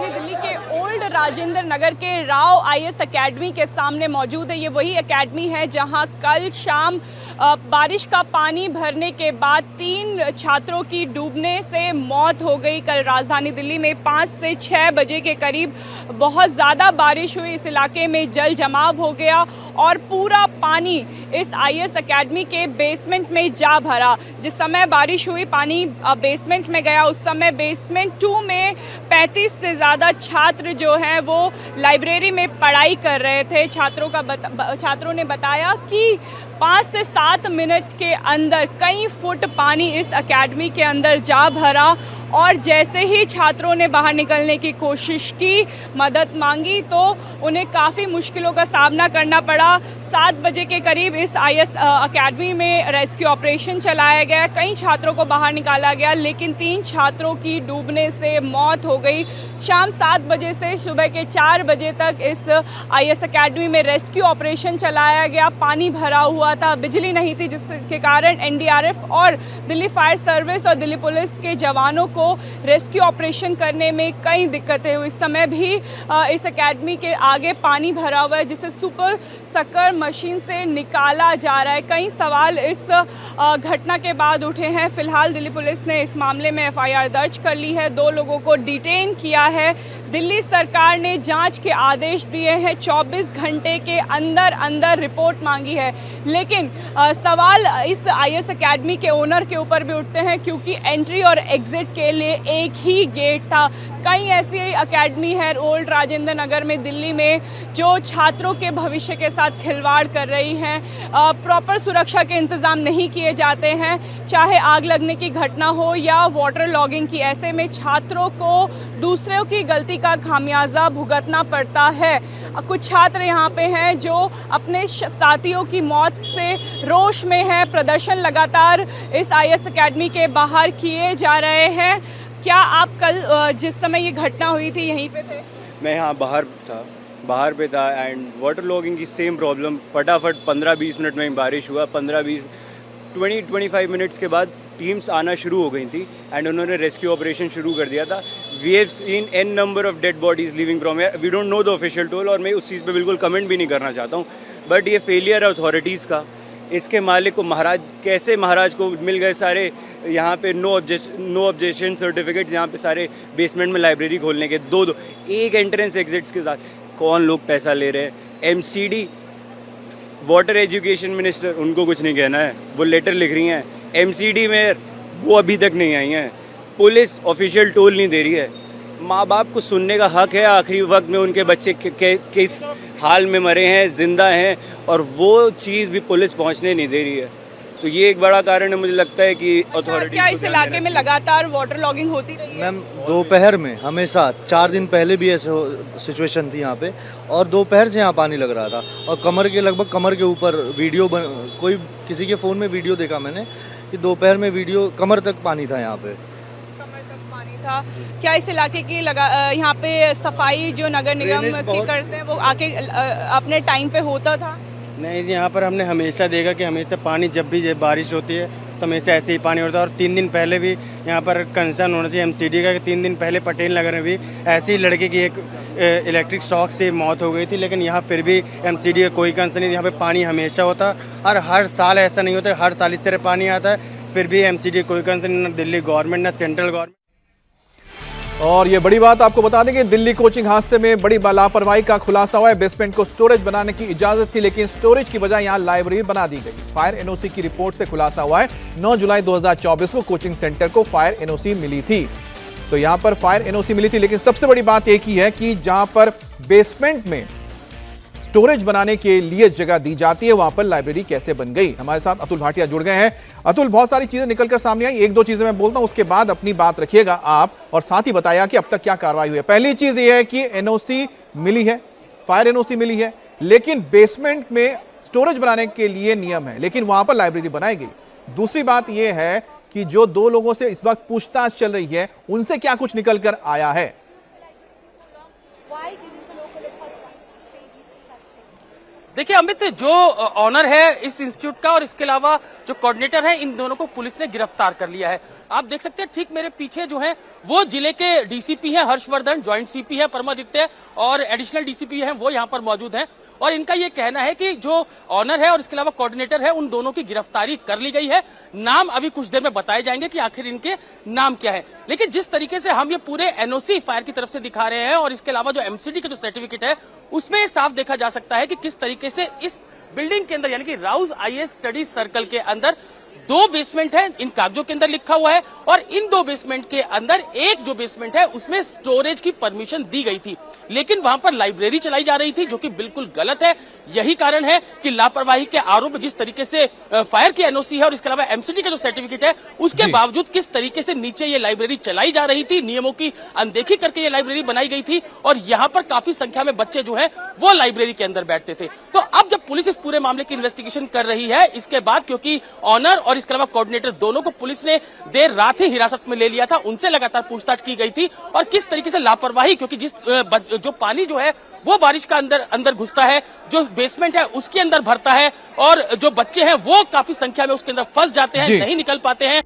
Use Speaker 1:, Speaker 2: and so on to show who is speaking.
Speaker 1: राजधानी दिल्ली के ओल्ड राजेंद्र नगर के राव आईएएस एकेडमी के सामने मौजूद है। ये वही एकेडमी है जहां कल शाम बारिश का पानी भरने के बाद 3 छात्रों की डूबने से मौत हो गई। कल राजधानी दिल्ली में 5 से 6 बजे के करीब बहुत ज़्यादा बारिश हुई। इस इलाके में जल जमाव हो गया और पूरा पानी इस आईएएस एकेडमी के बेसमेंट में जा भरा। जिस समय बारिश हुई पानी बेसमेंट में गया, उस समय बेसमेंट 2 में 35 से ज़्यादा छात्र जो हैं वो लाइब्रेरी में पढ़ाई कर रहे थे। छात्रों ने बताया कि 5 से 7 मिनट के अंदर कई फुट पानी इस एकेडमी के अंदर जा भरा और जैसे ही छात्रों ने बाहर निकलने की कोशिश की, मदद मांगी, तो उन्हें काफ़ी मुश्किलों का सामना करना पड़ा। 7 बजे के करीब इस आईएएस एकेडमी में रेस्क्यू ऑपरेशन चलाया गया। कई छात्रों को बाहर निकाला गया, लेकिन 3 छात्रों की डूबने से मौत हो गई। शाम 7 बजे से सुबह के 4 बजे तक इस आईएएस एकेडमी में रेस्क्यू ऑपरेशन चलाया गया। पानी भरा हुआ था, बिजली नहीं थी, जिसके कारण एनडीआरएफ और दिल्ली फायर सर्विस और दिल्ली पुलिस के जवानों को रेस्क्यू ऑपरेशन करने में कई दिक्कतें हुई। इस समय भी इस एकेडमी के आगे पानी भरा हुआ है, जिसे सुपर सकर मशीन से निकाला जा रहा है। कई सवाल इस घटना के बाद उठे हैं। फिलहाल दिल्ली पुलिस ने इस मामले में एफआईआर दर्ज कर ली है, 2 लोगों को डिटेन किया है। दिल्ली सरकार ने जांच के आदेश दिए हैं, 24 घंटे के अंदर अंदर रिपोर्ट मांगी है। लेकिन सवाल इस आईएएस एकेडमी के ओनर के ऊपर भी उठते हैं, क्योंकि एंट्री और एग्जिट के लिए एक ही गेट था। कई ऐसी एकेडमी है ओल्ड राजेंद्र नगर में दिल्ली में जो छात्रों के भविष्य के साथ खिलवाड़ कर रही हैं। प्रॉपर सुरक्षा के इंतज़ाम नहीं किए जाते हैं, चाहे आग लगने की घटना हो या वाटर लॉगिंग की। ऐसे में छात्रों को दूसरों की गलती का खामियाजा भुगतना पड़ता है। कुछ छात्र यहाँ पे हैं जो अपने साथियों की मौत से रोष में है। प्रदर्शन लगातार इस आईएएस एकेडमी के बाहर किए जा रहे हैं। क्या आप कल जिस समय ये घटना हुई थी यहीं पे थे?
Speaker 2: मैं यहाँ बाहर पे था एंड वाटर लॉगिंग की सेम प्रॉब्लम। फटाफट 15-20 मिनट में बारिश हुआ। 20-25 मिनट्स के बाद टीम्स आना शुरू हो गई थी एंड उन्होंने रेस्क्यू ऑपरेशन शुरू कर दिया था। We have seen an number of dead bodies living from here. We don't know the official toll और मैं उस चीज़ पे बिल्कुल कमेंट भी नहीं करना चाहता हूँ, बट ये फेलियर है अथॉरिटीज़ का। इसके मालिक को महाराज को मिल गए सारे यहाँ पे नो ऑब्जेक्शन सर्टिफिकेट, यहाँ पे सारे बेसमेंट में लाइब्रेरी खोलने के दो एक एंट्रेंस एग्जिट्स के साथ। कौन लोग पैसा ले रहे हैं? एमसीडी वाटर एजुकेशन मिनिस्टर, उनको कुछ नहीं कहना है, वो लेटर लिख रही हैं। एमसीडी में वो अभी तक नहीं आई हैं। पुलिस ऑफिशियल टोल नहीं दे रही है। माँ बाप को सुनने का हक है आखिरी वक्त में उनके बच्चे किस हाल में मरे हैं, जिंदा हैं, और वो चीज़ भी पुलिस पहुँचने नहीं दे रही है। तो ये एक बड़ा कारण है, मुझे लगता है कि अथॉरिटी।
Speaker 1: क्या इस इलाके में लगातार वाटर लॉगिंग होती रही है?
Speaker 3: मैम दोपहर में हमेशा 4 दिन पहले भी ऐसे सिचुएशन थी यहाँ पे, और दोपहर से यहाँ पानी लग रहा था और लगभग कमर के ऊपर वीडियो कोई किसी के फ़ोन में वीडियो देखा मैंने कि दोपहर में वीडियो कमर तक पानी था यहाँ पे।
Speaker 1: कमर तक पानी था। क्या इस इलाके की यहाँ पे सफाई जो नगर निगम की करते हैं वो आके अपने टाइम पे होता था?
Speaker 4: नहीं जी, यहाँ पर हमने हमेशा देखा कि हमेशा पानी जब भी बारिश होती है तो हमेशा ऐसे ही पानी होता है। और 3 दिन पहले भी यहाँ पर कंसर्न होना चाहिए एमसीडी का कि 3 दिन पहले पटेल नगर में भी ऐसे ही लड़के की एक इलेक्ट्रिक शॉक से मौत हो गई थी, लेकिन यहाँ फिर भी एमसीडी का कोई कंसर्न नहीं। यहाँ पे पानी हमेशा होता और हर साल ऐसा नहीं होता, हर साल इस तरह पानी आता है, फिर भी एमसीडी कोई कंसर्न, ना दिल्ली गवर्नमेंट ना सेंट्रल गवर्नमेंट।
Speaker 5: और ये बड़ी बात आपको बता दें कि दिल्ली कोचिंग हादसे में बड़ी लापरवाही का खुलासा हुआ है। बेसमेंट को स्टोरेज बनाने की इजाजत थी, लेकिन स्टोरेज की बजाय यहां लाइब्रेरी बना दी गई। फायर एनओसी की रिपोर्ट से खुलासा हुआ है 9 जुलाई 2024 को कोचिंग सेंटर को फायर एनओसी मिली थी। तो यहां पर फायर एनओसी मिली थी, लेकिन सबसे बड़ी बात एक ही है कि जहां पर बेसमेंट में स्टोरेज बनाने के लिए जगह दी जाती है, वहां पर लाइब्रेरी कैसे बन गई। हमारे साथ अतुल भाटिया जुड़ गए हैं। अतुल, बहुत सारी चीजें निकलकर सामने आई, 1-2 चीजें मैं बोलता हूं, उसके बाद अपनी बात रखिएगा आप, और साथ ही बताया कि अब तक क्या कार्रवाई हुई है। पहली चीज यह है कि एनओसी मिली है, फायर एनओसी मिली है, लेकिन बेसमेंट में स्टोरेज बनाने के लिए नियम है, लेकिन वहां पर लाइब्रेरी बनाई गई। दूसरी बात यह है कि जो 2 लोगों से इस वक्त पूछताछ चल रही है, उनसे क्या कुछ निकलकर आया है।
Speaker 6: देखिए अमित, जो ऑनर है इस इंस्टीट्यूट का और इसके अलावा जो कोऑर्डिनेटर है, इन दोनों को पुलिस ने गिरफ्तार कर लिया है। आप देख सकते हैं ठीक मेरे पीछे जो है वो जिले के डीसीपी हैं हर्षवर्धन, ज्वाइंट सीपी है परमादित्य और एडिशनल डीसीपी हैं वो यहाँ पर मौजूद हैं। और इनका ये कहना है कि जो ऑनर है और इसके अलावा कोऑर्डिनेटर है उन दोनों की गिरफ्तारी कर ली गई है। नाम अभी कुछ देर में बताए जाएंगे कि आखिर इनके नाम क्या है। लेकिन जिस तरीके से हम ये पूरे एनओसी फायर की तरफ से दिखा रहे हैं और इसके अलावा जो एमसीडी का जो सर्टिफिकेट है उसमें साफ देखा जा सकता है कि किस तरीके से इस बिल्डिंग के अंदर यानी कि राउज आईएएस स्टडी सर्कल के अंदर 2 बेसमेंट है, इन कागजों के अंदर लिखा हुआ है। और इन 2 बेसमेंट के अंदर एक जो बेसमेंट है उसमें स्टोरेज की परमिशन दी गई थी, लेकिन वहां पर लाइब्रेरी चलाई जा रही थी जो कि बिल्कुल गलत है। यही कारण है कि लापरवाही के आरोप जिस तरीके से फायर की एनओसी है और इसके अलावा एमसीडी का जो सर्टिफिकेट है उसके बावजूद किस तरीके से नीचे ये लाइब्रेरी चलाई जा रही थी, नियमों की अनदेखी करके ये लाइब्रेरी बनाई गई थी और यहाँ पर काफी संख्या में बच्चे जो है वो लाइब्रेरी के अंदर बैठते थे। तो अब जब पुलिस इस पूरे मामले की इन्वेस्टिगेशन कर रही है इसके बाद, क्योंकि ऑनर और इसके अलावा कोऑर्डिनेटर दोनों को पुलिस ने देर रात ही हिरासत में ले लिया था, उनसे लगातार पूछताछ की गई थी और किस तरीके से लापरवाही, क्योंकि जो पानी जो है वो बारिश का अंदर घुसता है, जो बेसमेंट है उसके अंदर भरता है और जो बच्चे हैं वो काफी संख्या में उसके अंदर फंस जाते हैं, नहीं निकल पाते हैं।